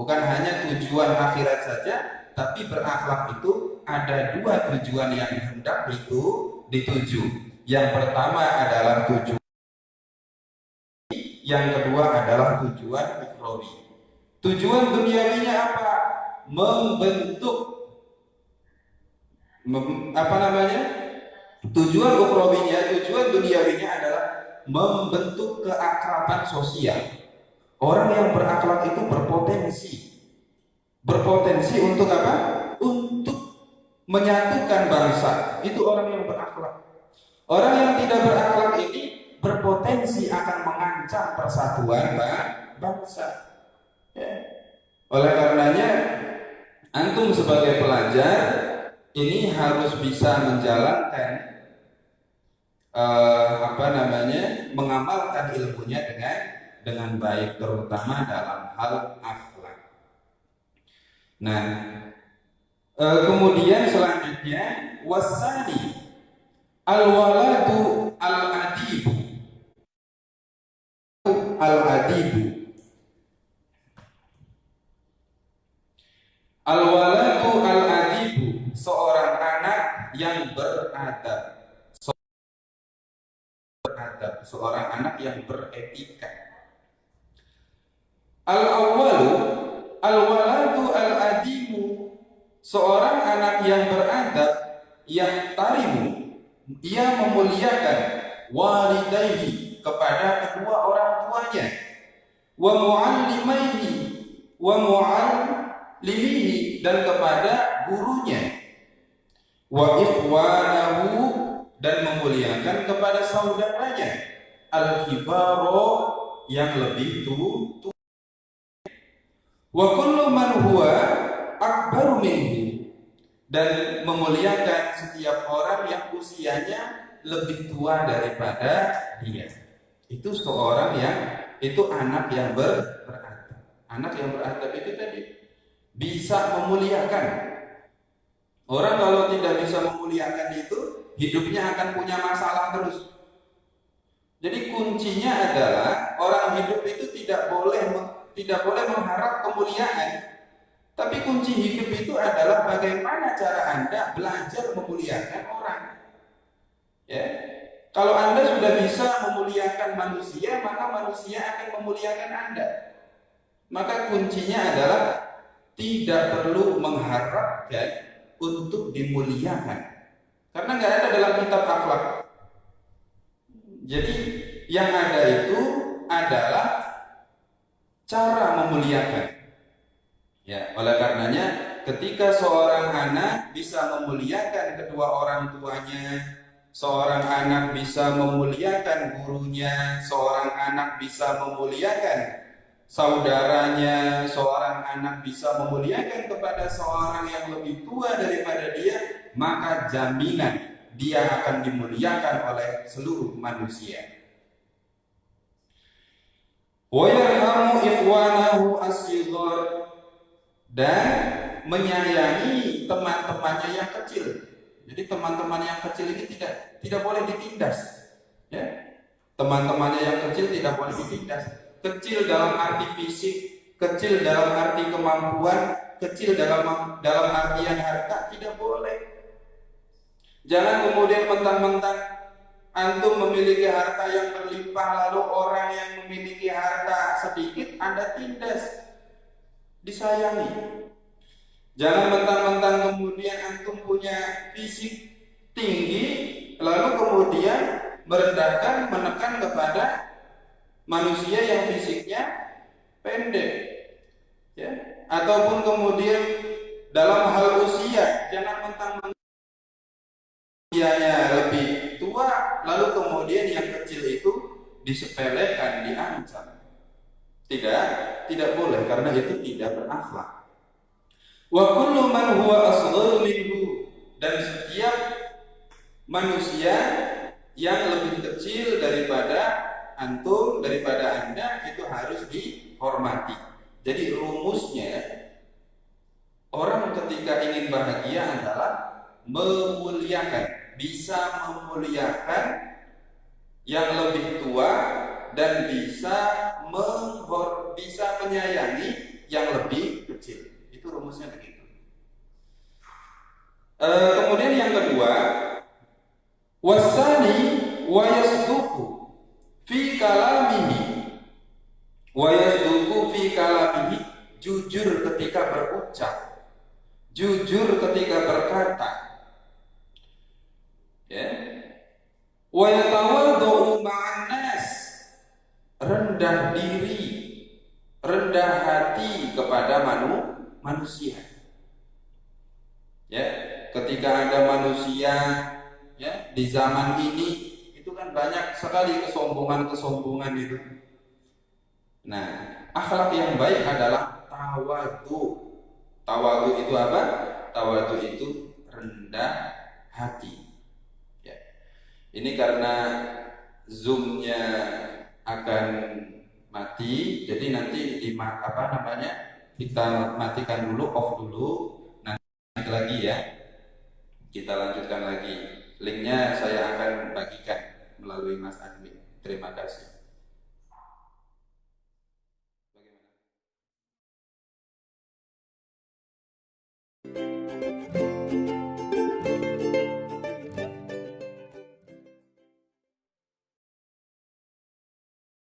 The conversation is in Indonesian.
Bukan hanya tujuan akhirat saja, tapi berakhlak itu ada dua tujuan yang hendak itu dituju. Yang pertama adalah tujuan, yang kedua adalah tujuan ukhrawi. Tujuan duniawinya apa? Membentuk apa namanya? Tujuan ukhrawinya, tujuan duniawinya adalah membentuk keakraban sosial. Orang yang berakhlak itu berpotensi untuk apa? Untuk menyatukan bangsa. Itu orang yang berakhlak. Orang yang tidak berakhlak ini berpotensi akan mengancam persatuan bangsa. Ya. Oleh karenanya, antum sebagai pelajar ini harus bisa menjalankan mengamalkan ilmunya dengan baik, terutama dalam hal akhlak. Nah, kemudian selanjutnya wasani al-waladu al-adibu. Al-waladu al-adibu, seorang anak yang beradab. Seorang anak yang beretika. Al-waladu al-adibu, seorang anak yang beradab, yang tarimu, ia memuliakan walidayhi, kepada kedua orang tuanya, wa muallimihi, dan kepada gurunya, wa ikhwanahu, dan memuliakan kepada saudaranya, al-kibaro, yang lebih tua, wa kullu man huwa akbaru minhu, dan memuliakan setiap orang yang usianya lebih tua daripada dia. Itu anak yang beradab. Anak yang beradab itu tadi bisa memuliakan. Orang kalau tidak bisa memuliakan itu, hidupnya akan punya masalah terus. Jadi kuncinya adalah orang hidup itu tidak boleh mengharap kemuliaan. Tapi kunci hidup itu adalah bagaimana cara Anda belajar memuliakan orang. Ya. Kalau Anda sudah bisa memuliakan manusia, maka manusia akan memuliakan Anda. Maka kuncinya adalah tidak perlu mengharapkan untuk dimuliakan. Karena nggak ada dalam kitab akhlak. Jadi yang ada itu adalah cara memuliakan. Ya, oleh karenanya ketika seorang anak bisa memuliakan kedua orang tuanya, seorang anak bisa memuliakan gurunya, seorang anak bisa memuliakan saudaranya, seorang anak bisa memuliakan kepada seorang yang lebih tua daripada dia, maka jaminan dia akan dimuliakan oleh seluruh manusia. Wa yarhamu ikhwanahu as-shighar, dan menyayangi teman-temannya yang kecil. Jadi teman-teman yang kecil ini tidak boleh ditindas. Ya. Teman-temannya yang kecil tidak boleh ditindas. Kecil dalam arti fisik, kecil dalam arti kemampuan, kecil dalam artian harta, tidak boleh. Jangan kemudian mentang-mentang antum memiliki harta yang berlimpah, lalu orang yang memiliki harta sedikit Anda tindas, disayangi. Jangan mentang-mentang kemudian antum punya fisik tinggi, lalu kemudian merendahkan, menekan kepada manusia yang fisiknya pendek, ya. Ataupun kemudian dalam hal usia, jangan mentang-mentang usianya lebih tua, lalu kemudian yang kecil itu disepelekan, diancam. Tidak boleh, karena itu tidak berakhlak. Wa kullu man huwa asghar minhu, dan setiap manusia yang lebih kecil daripada antum, daripada Anda, itu harus dihormati. Jadi rumusnya, orang ketika ingin bahagia adalah memuliakan, bisa memuliakan yang lebih tua, dan bisa menyayangi yang lebih Kemudian yang kedua, wasani wa yasduqu fi kalamihi, wa yasduqu fi kalamihi, jujur ketika berucap, jujur ketika berkata, ya. Wa yatawaddu ma'an nas, rendah diri, rendah hati kepada manusia. Ya, ketika ada manusia ya di zaman ini itu kan banyak sekali kesombongan itu. Nah, akhlak yang baik adalah tawadhu. Tawadhu itu apa? Tawadhu itu rendah hati. Ya. Ini karena zoomnya akan mati, jadi nanti kita matikan dulu, off dulu, nanti lagi ya kita lanjutkan lagi. Linknya saya akan bagikan melalui Mas Admin. Terima kasih. Bagaimana?